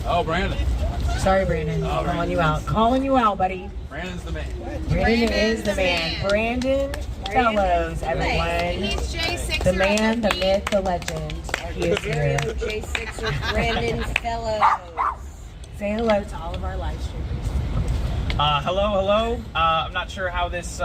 Oh, Brandon. Sorry, Brandon. Oh, Calling you out. Calling you out, buddy. Brandon's the man. Brandon is the man. Brandon Fellows, everyone. He's J6er. The man, the myth, the legend. He is here. J6er Brandon Fellows. Say hello to all of our live streamers. Hello. I'm not sure how this,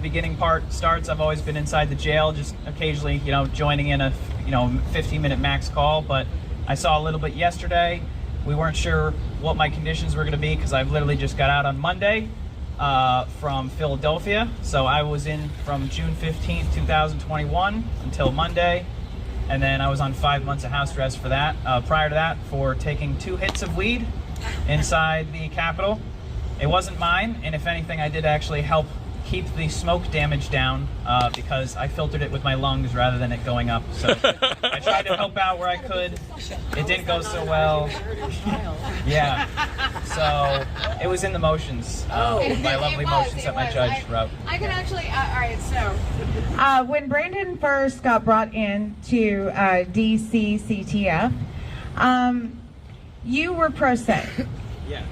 beginning part starts. I've always been inside the jail, just occasionally, joining in a, 15-minute max call. But I saw a little bit yesterday. We weren't sure what my conditions were going to be because I've literally just got out on Monday from Philadelphia. So I was in from June 15th, 2021 until Monday. And then I was on 5 months of house arrest for that. Prior to that, for taking 2 hits of weed inside the Capitol. It wasn't mine, and if anything, I did actually help keep the smoke damage down because I filtered it with my lungs rather than it going up. So I tried to help out where I could. It didn't go so well. Yeah. So it was in the motions. My lovely motions that my judge wrote. I can actually, all right, so. When Brandon first got brought in to DCCTF, you were pro se. Yeah.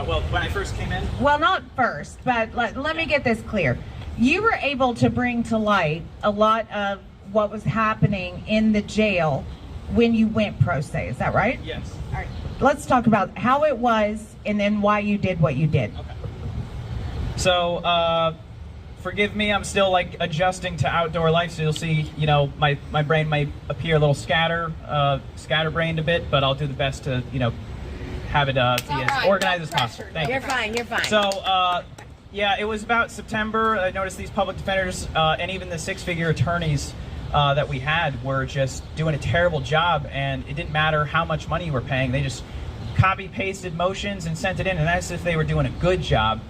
Well, when I first came in. Well, not first, but let me get this clear. You were able to bring to light a lot of what was happening in the jail when you went pro se. Is that right? Yes. All right. Let's talk about how it was and then why you did what you did. Okay. So, forgive me, I'm still adjusting to outdoor life, so you'll see, my brain might appear a little scatterbrained a bit, but I'll do the best to, have it be as organized as possible. Thank you. You're fine. So, yeah, it was about September. I noticed these public defenders and even the 6-figure attorneys that we had were just doing a terrible job, and it didn't matter how much money you were paying. They just copy-pasted motions and sent it in, and as if they were doing a good job.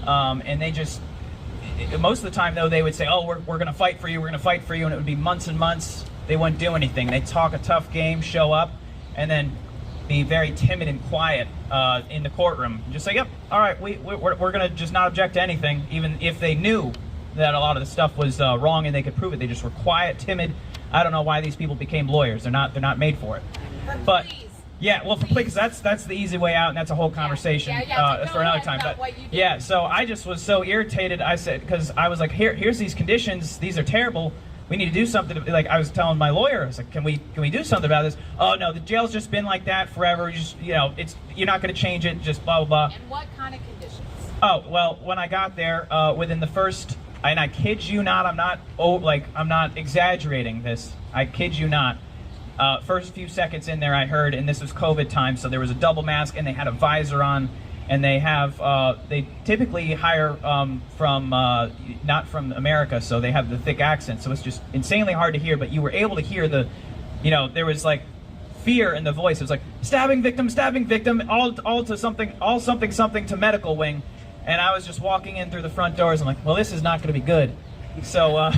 And they just, most of the time, though, they would say, oh, we're going to fight for you, and it would be months and months. They wouldn't do anything. They'd talk a tough game, show up, and then be very timid and quiet in the courtroom. Just say, yep, all right, we're going to just not object to anything, even if they knew that a lot of the stuff was wrong and they could prove it. They just were quiet, timid. I don't know why these people became lawyers. They're not made for it. But yeah, well, because that's the easy way out, and that's a whole conversation for another time. But yeah, so I just was so irritated. I said, because I was like, here's these conditions. These are terrible. We need to do something. I was telling my lawyer, I was like, can we do something about this? Oh no, the jail's just been like that forever. You're not going to change it. Just blah blah blah. And what kind of conditions? Oh well, when I got there, within the first, and I kid you not, I'm not exaggerating this. I kid you not. First few seconds in there, I heard, and this was COVID time, so there was a double mask, and they had a visor on. And they have, they typically hire from, not from America, so they have the thick accent, so it's just insanely hard to hear, but you were able to hear the, there was fear in the voice. It was like, stabbing victim, all something to medical wing. And I was just walking in through the front doors, I'm like, well, this is not going to be good. So,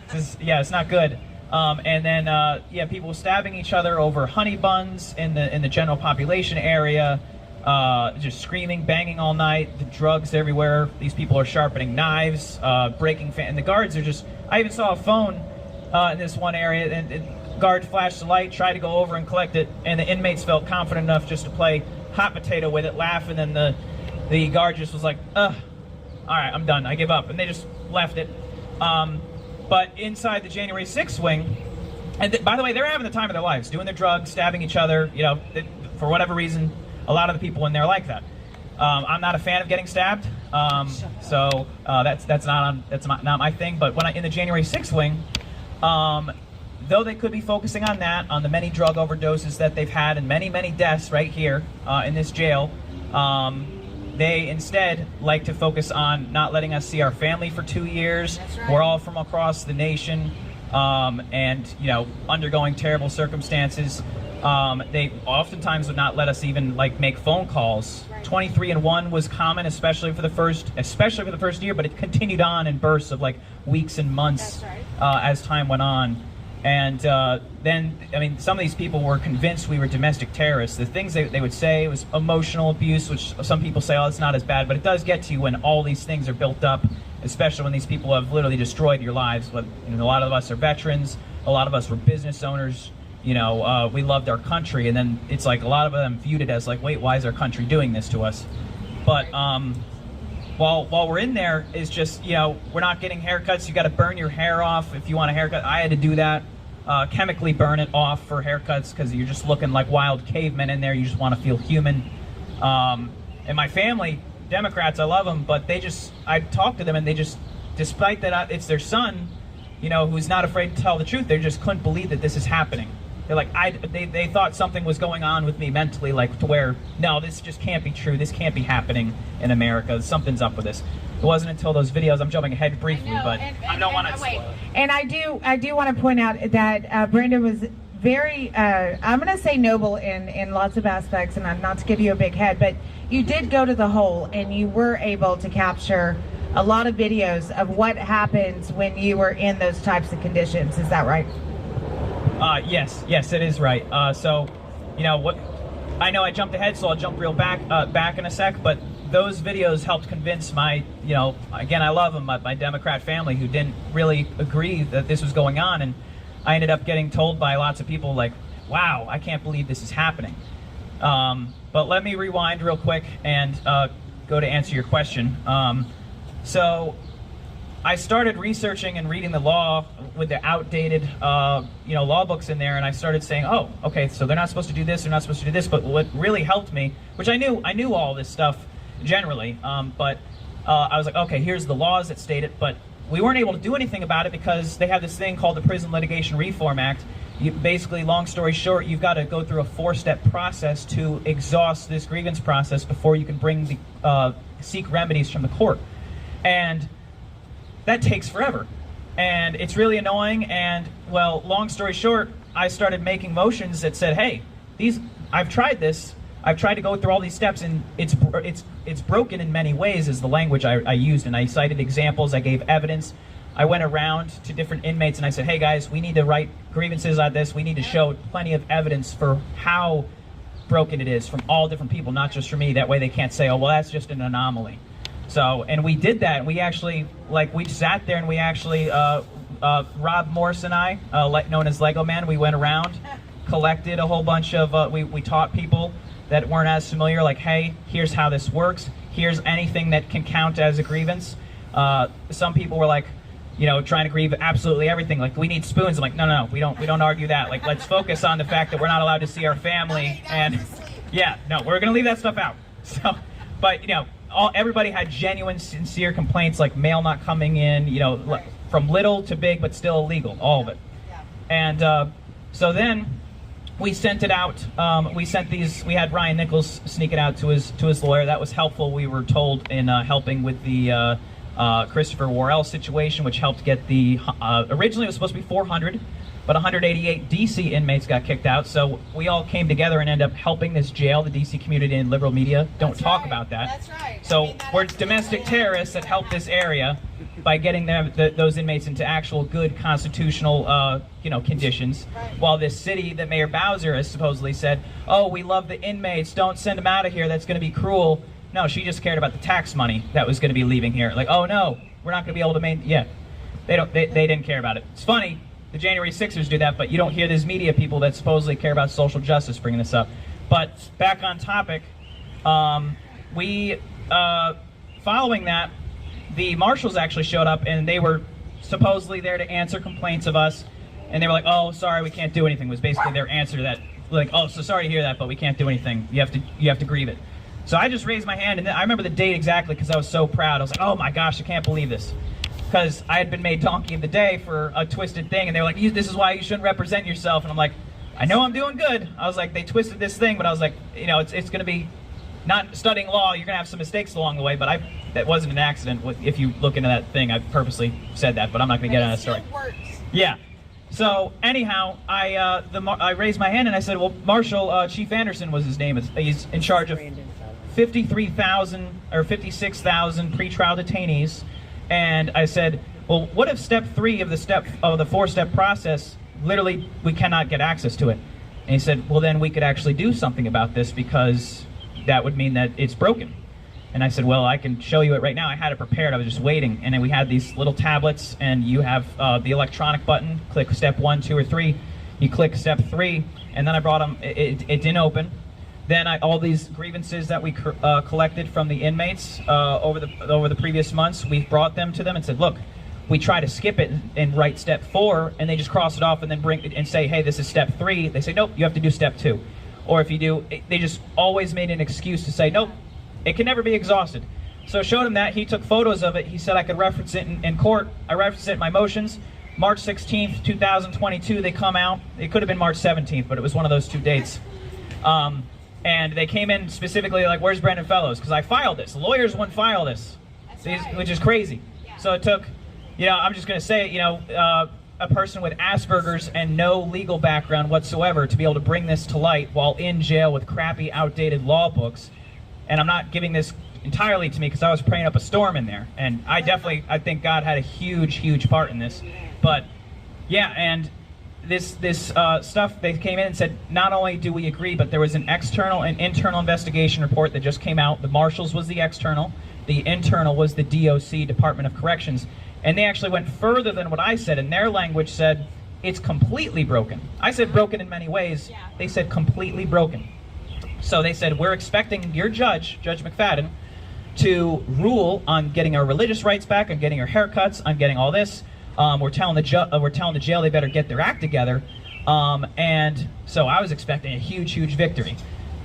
it's not good. And then, people stabbing each other over honey buns in the general population area. Just screaming, banging all night, the drugs everywhere. These people are sharpening knives, breaking and the guards are just, I even saw a phone in this one area, and the guard flashed the light, tried to go over and collect it, and the inmates felt confident enough just to play hot potato with it, laugh, and then the guard just was like, ugh, all right, I'm done, I give up, and they just left it. But inside the January 6th wing, and by the way, they're having the time of their lives, doing their drugs, stabbing each other, for whatever reason. A lot of the people in there like that. I'm not a fan of getting stabbed, so that's not my thing. But when in the January 6th wing, though they could be focusing on that, on the many drug overdoses that they've had and many deaths right here in this jail, they instead like to focus on not letting us see our family for 2 years. Right. We're all from across the nation, and undergoing terrible circumstances. They oftentimes would not let us even make phone calls. Right. 23-1 was common, especially for the first year, but it continued on in bursts of weeks and months. That's right. As time went on. And then, some of these people were convinced we were domestic terrorists. The things they would say was emotional abuse, which some people say, oh, it's not as bad, but it does get to you when all these things are built up, especially when these people have literally destroyed your lives. But a lot of us are veterans, a lot of us were business owners, we loved our country, and then it's like a lot of them viewed it as like, wait, why is our country doing this to us? But while we're in there, it's just, we're not getting haircuts. You got to burn your hair off if you want a haircut. I had to do that, chemically burn it off for haircuts, because you're just looking like wild cavemen in there. You just want to feel human. And my family, Democrats, I love them, but I talk to them, and they just, despite that it's their son, who's not afraid to tell the truth, they just couldn't believe that this is happening. They're like, they thought something was going on with me mentally, like to where, no, this just can't be true. This can't be happening in America. Something's up with this. It wasn't until those videos, I'm jumping ahead briefly, but I don't want to spoil it. And I do want to point out that Brenda was very, I'm going to say noble in lots of aspects, and not to give you a big head, but you did go to the hole, and you were able to capture a lot of videos of what happens when you were in those types of conditions. Is that right? Yes, it is right. So, what I know I jumped ahead, so I'll jump real back in a sec. But those videos helped convince my, again, I love them, my Democrat family, who didn't really agree that this was going on, and I ended up getting told by lots of people like, "Wow, I can't believe this is happening." But let me rewind real quick and go to answer your question. So I started researching and reading the law with the outdated, law books in there, and I started saying, oh, okay, so they're not supposed to do this, they're not supposed to do this. But what really helped me, which I knew all this stuff generally, but I was like, okay, here's the laws that state it, but we weren't able to do anything about it because they have this thing called the Prison Litigation Reform Act. Basically, long story short, you've got to go through a 4-step process to exhaust this grievance process before you can bring seek remedies from the court. And that takes forever, and it's really annoying. And well, long story short, I started making motions that said, hey, I've tried this, I've tried to go through all these steps, and it's broken in many ways, is the language I used, and I cited examples, I gave evidence. I went around to different inmates and I said, hey guys, we need to write grievances on this, we need to show plenty of evidence for how broken it is from all different people, not just from me. That way they can't say, oh, well, that's just an anomaly. So, and we did that. We actually, we sat there and we actually, Rob Morse and I, known as Lego Man, we went around, collected a whole bunch of, we taught people that weren't as familiar, like, hey, here's how this works. Here's anything that can count as a grievance. Some people were like, trying to grieve absolutely everything. Like, we need spoons. I'm like, no, we don't argue that. Like, let's focus on the fact that we're not allowed to see our family. And yeah, no, we're gonna leave that stuff out. So, but everybody had genuine, sincere complaints, like mail not coming in, from little to big, but still illegal, all of it. And so then we sent it out. We had Ryan Nichols sneak it out to his lawyer. That was helpful. We were told in helping with the Christopher Worrell situation, which helped get the, originally it was supposed to be 400, but 188 DC inmates got kicked out. So we all came together and ended up helping this jail. The DC community and liberal media don't talk about that. That's right. So we're domestic terrorists that help this area by getting those inmates into actual good constitutional conditions. Right. While this city that Mayor Bowser has supposedly said, oh, we love the inmates, don't send them out of here, that's going to be cruel. No, she just cared about the tax money that was going to be leaving here. Like, oh no, we're not going to be able to they didn't care about it. It's funny, the January 6ers do that, but you don't hear these media people that supposedly care about social justice bringing this up. But back on topic, following that, the marshals actually showed up, and they were supposedly there to answer complaints of us, and they were like, oh, sorry, we can't do anything, was basically their answer to that. Like, oh, so sorry to hear that, but we can't do anything. You have to grieve it. So I just raised my hand, and then I remember the date exactly because I was so proud. I was like, oh my gosh, I can't believe this. Because I had been made Donkey of the Day for a twisted thing, and they were like, this is why you shouldn't represent yourself. And I'm like, I know I'm doing good. I was like, they twisted this thing, but I was like, it's going to be, not studying law, you're going to have some mistakes along the way, but that wasn't an accident. If you look into that thing, I purposely said that, but I'm not going to get on that story. Works. Yeah. So anyhow, I raised my hand and I said, well, Marshal, Chief Anderson was his name. He's in charge of 53,000 or 56,000 pretrial detainees. And I said, well, what if step 3 of the 4-step process, literally we cannot get access to it? And he said, well, then we could actually do something about this because that would mean that it's broken. And I said, well, I can show you it right now. I had it prepared. I was just waiting. And then we had these little tablets, and you have the electronic button. Click step 1, 2, or 3. You click step 3, and then I brought them. It didn't open. Then all these grievances that we collected from the inmates over the previous months, we brought them to them and said, look, we try to skip it and write step 4, and they just cross it off and then bring it and say, hey, this is step 3. They say, nope, you have to do step 2. Or if you do, they just always made an excuse to say, nope, it can never be exhausted. So I showed him that. He took photos of it. He said I could reference it in court. I referenced it in my motions. March 16th, 2022, they come out. It could have been March 17th, but it was one of those 2 dates. And they came in specifically like, where's Brandon Fellows? Because I filed this. Lawyers wouldn't file this, which is crazy. Yeah. So it took, I'm just going to say, a person with Asperger's and no legal background whatsoever to be able to bring this to light while in jail with crappy, outdated law books. And I'm not giving this entirely to me because I was praying up a storm in there. And I think God had a huge, huge part in this. But yeah, and this stuff, they came in and said, not only do we agree, but there was an external and internal investigation report that just came out. The Marshals was the external. The internal was the DOC, Department of Corrections. And they actually went further than what I said, and their language said, it's completely broken. I said broken in many ways. Yeah. They said completely broken. So they said, we're expecting your judge, Judge McFadden, to rule on getting our religious rights back, on getting our haircuts, on getting all this. We're telling the jail they better get their act together. And so I was expecting a huge, huge victory.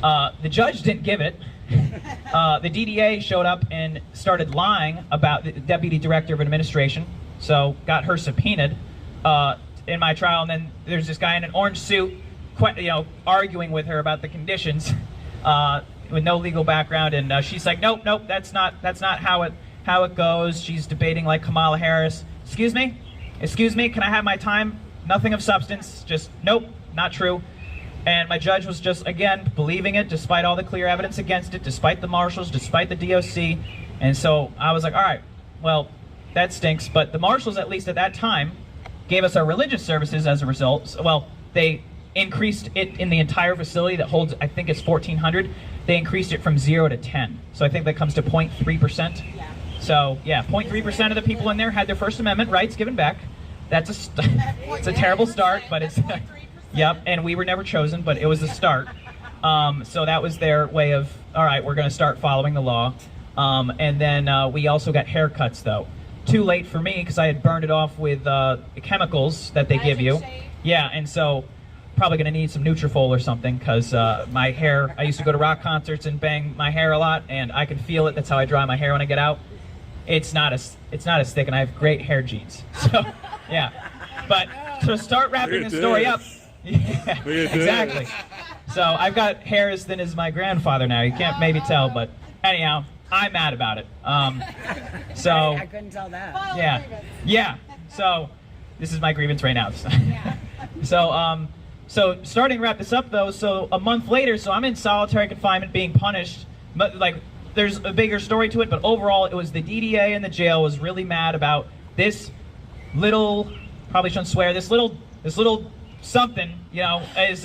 The judge didn't give it. The DDA showed up and started lying about the Deputy Director of Administration, so got her subpoenaed in my trial. And then there's this guy in an orange suit, arguing with her about the conditions with no legal background, and she's like, nope, that's not how it goes. She's debating like Kamala Harris. Excuse me, can I have my time? Nothing of substance, just nope, not true. And my judge was just, again, believing it despite all the clear evidence against it, despite the Marshals, despite the DOC. And so I was like, all right, well, that stinks. But the Marshals, at least at that time, gave us our religious services as a result. So, well, they increased it in the entire facility that holds, I think it's 1,400. They increased it from 0 to 10. So I think that comes to 0.3%. Yeah. So, yeah, 0.3% of the people in there had their First Amendment rights given back. That's it's a terrible start, but it's... Yep, and we were never chosen, but it was a start. So that was their way of, all right, we're going to start following the law. And then we also got haircuts, though. Too late for me, because I had burned it off with chemicals that they give you. Yeah, and so probably going to need some Nutrafol or something, because my hair, I used to go to rock concerts and bang my hair a lot, and I can feel it. That's how I dry my hair when I get out. It's not as thick, and I have great hair genes. So, yeah. But to start wrapping the story up, yeah, exactly. So I've got hair as thin as my grandfather now. You can't maybe tell, but anyhow, I'm mad about it. So I couldn't tell that. Yeah. So this is my grievance right now. So starting to wrap this up though. So a month later, so I'm in solitary confinement, being punished. But like, there's a bigger story to it. But overall, it was the DDA and the jail was really mad about this little. Probably shouldn't swear. This little something, is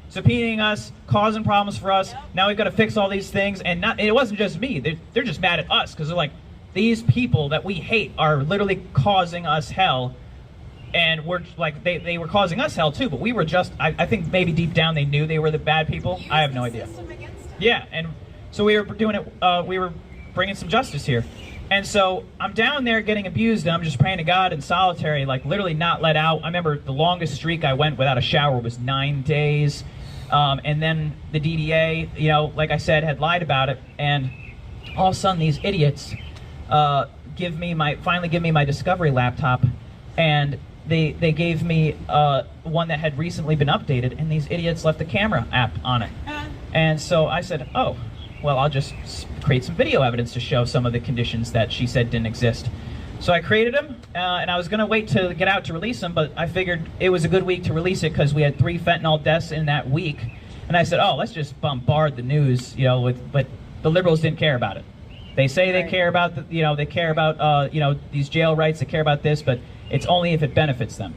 subpoenaing us, causing problems for us. Yep. Now we've got to fix all these things, and it wasn't just me. They're just mad at us because they're like, these people that we hate are literally causing us hell, and we're like, they were causing us hell too. But we were just, I think maybe deep down they knew they were the bad people. I have no idea. Yeah, and so we were doing it. We were bringing some justice here. And so I'm down there getting abused, and I'm just praying to God in solitary, like literally not let out. I remember the longest streak I went without a shower was 9 days. And then the DDA, like I said, had lied about it. And all of a sudden, these idiots finally give me my Discovery laptop. And they gave me one that had recently been updated, and these idiots left the camera app on it. And so I said, oh, well, I'll just create some video evidence to show some of the conditions that she said didn't exist. So I created them, and I was going to wait to get out to release them, but I figured it was a good week to release it because we had 3 fentanyl deaths in that week. And I said, oh, let's just bombard the news, but the liberals didn't care about it. They say they care about these jail rights, they care about this, but it's only if it benefits them.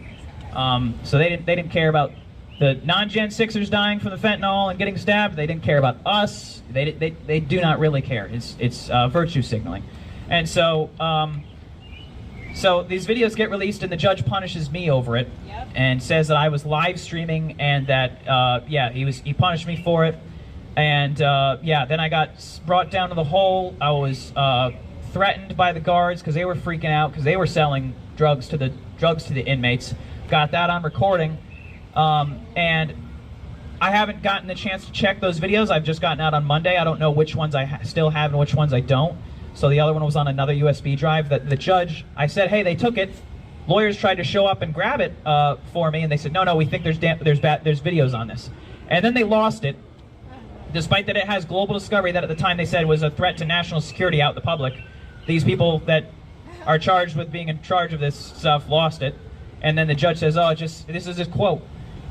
So they didn't care about the non-Gen 6ers dying from the fentanyl and getting stabbed. They didn't care about us. They do not really care. It's virtue signaling. And so So these videos get released and the judge punishes me over it. Yep. And says that I was live streaming and that, he punished me for it. And then I got brought down to the hole. I was threatened by the guards because they were freaking out because they were selling drugs to the inmates. Got that on recording. And I haven't gotten the chance to check those videos. I've just gotten out on Monday. I don't know which ones I still have and which ones I don't. So the other one was on another USB drive. That the judge, I said, hey, they took it. Lawyers tried to show up and grab it for me, and they said, no, we think there's videos on this. And then they lost it, despite that it has global discovery that at the time they said was a threat to national security out in the public. These people that are charged with being in charge of this stuff lost it. And then the judge says, this is a quote.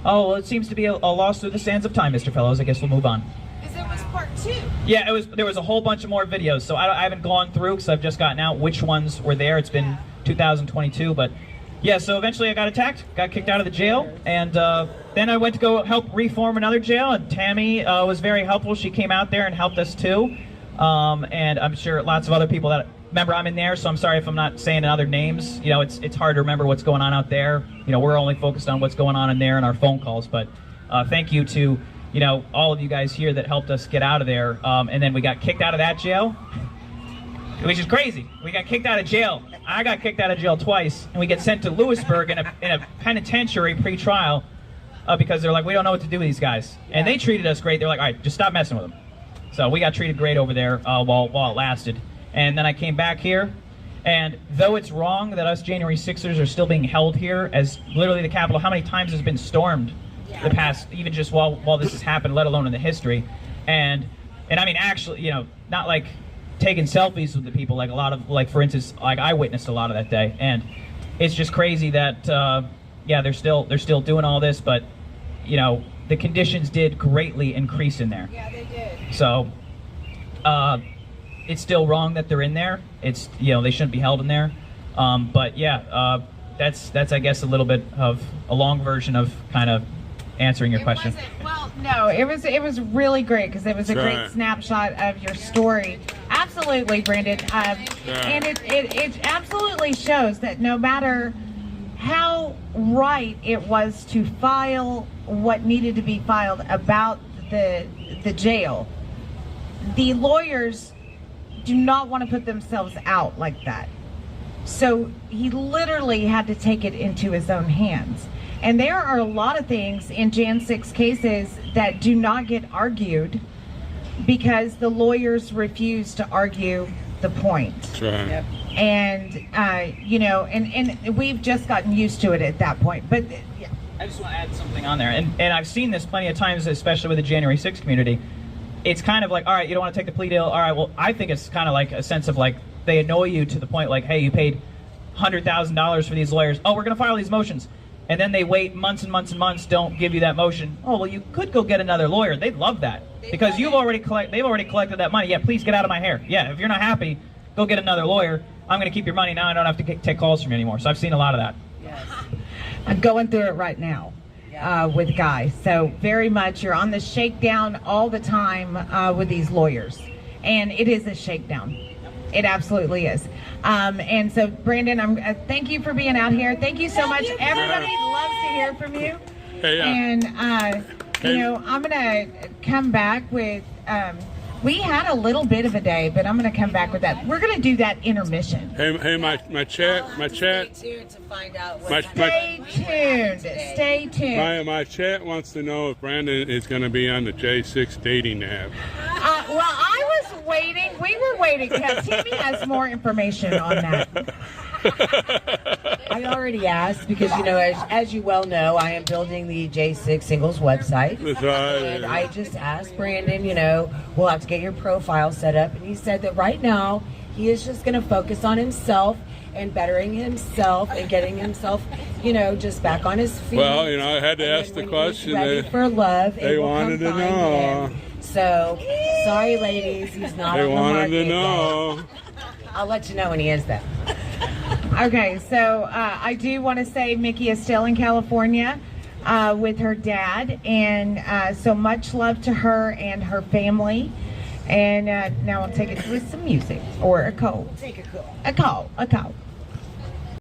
Oh, well, it seems to be a loss through the sands of time, Mr. Fellows. I guess we'll move on. Because it was part 2. Yeah, there was a whole bunch of more videos, so I haven't gone through because I've just gotten out which ones were there. It's been 2022, but yeah, so eventually I got attacked, got kicked out of the jail, and then I went to go help reform another jail, and Tammy was very helpful. She came out there and helped us too, and I'm sure lots of other people that remember I'm in there, so I'm sorry if I'm not saying other names. You know, it's hard to remember what's going on out there. You know, we're only focused on what's going on in there and our phone calls, but thank you to all of you guys here that helped us get out of there. And then we got kicked out of that jail, which is crazy. We got kicked out of jail. I got kicked out of jail twice, and we get sent to Lewisburg in a penitentiary pre-trial because they're like, we don't know what to do with these guys. And they treated us great. They're like, all right, just stop messing with them. So we got treated great over there while it lasted. And then I came back here, and though it's wrong that us January 6ers are still being held here as literally the Capitol, how many times has it been stormed the past, even just while this has happened, let alone in the history. And I mean, actually, not like taking selfies with the people, like a lot of, like, for instance, like I witnessed a lot of that day. And it's just crazy that, they're still doing all this, but, the conditions did greatly increase in there. Yeah, they did. So, it's still wrong that they're in there. It's, they shouldn't be held in there. But yeah, that's I guess a little bit of a long version of kind of answering your question. No, it was really great because it was a great snapshot of your story. Absolutely, Brandon. And it absolutely shows that no matter how right it was to file what needed to be filed about the jail, the lawyers do not want to put themselves out like that. So he literally had to take it into his own hands. And there are a lot of things in Jan 6 cases that do not get argued because the lawyers refuse to argue the point. That's right. Yep. And, and we've just gotten used to it at that point. But yeah. I just want to add something on there. And I've seen this plenty of times, especially with the January 6th community. It's kind of like, all right, you don't want to take the plea deal. All right, well, I think it's kind of like a sense of like they annoy you to the point like, hey, you paid $100,000 for these lawyers. Oh, we're going to file these motions. And then they wait months and months and months, don't give you that motion. Oh, well, you could go get another lawyer. They'd love that because they've already collected that money. Yeah, please get out of my hair. Yeah, if you're not happy, go get another lawyer. I'm going to keep your money now. I don't have to take calls from you anymore. So I've seen a lot of that. Yes. I'm going through it right now. With Guy. So very much you're on the shakedown all the time with these lawyers. And it is a shakedown. It absolutely is. And so Brandon, thank you for being out here. Thank you so much. Everybody loves to hear from you. And I'm gonna come back with we had a little bit of a day, but I'm going to come back with that. We're going to do that intermission. Hey, my chat. Stay tuned to find out what Stay tuned. My chat wants to know if Brandon is going to be on the J6 dating app. Well, I was waiting. We were waiting because Timmy has more information on that. I already asked because, as you well know, I am building the J6 singles website. That's right. And I just asked Brandon, we'll have to get your profile set up. And he said that right now he is just going to focus on himself and bettering himself and getting himself, just back on his feet. Well, I had to ask the question. Ready for love. They wanted to know. Him. So, sorry, ladies, he's not they on the market. They wanted to know. Yet. I'll let you know when he is, though. Okay, so I do want to say Mickey is still in California with her dad, and so much love to her and her family. And now I'll take it with some music or a call. Take a call. A call.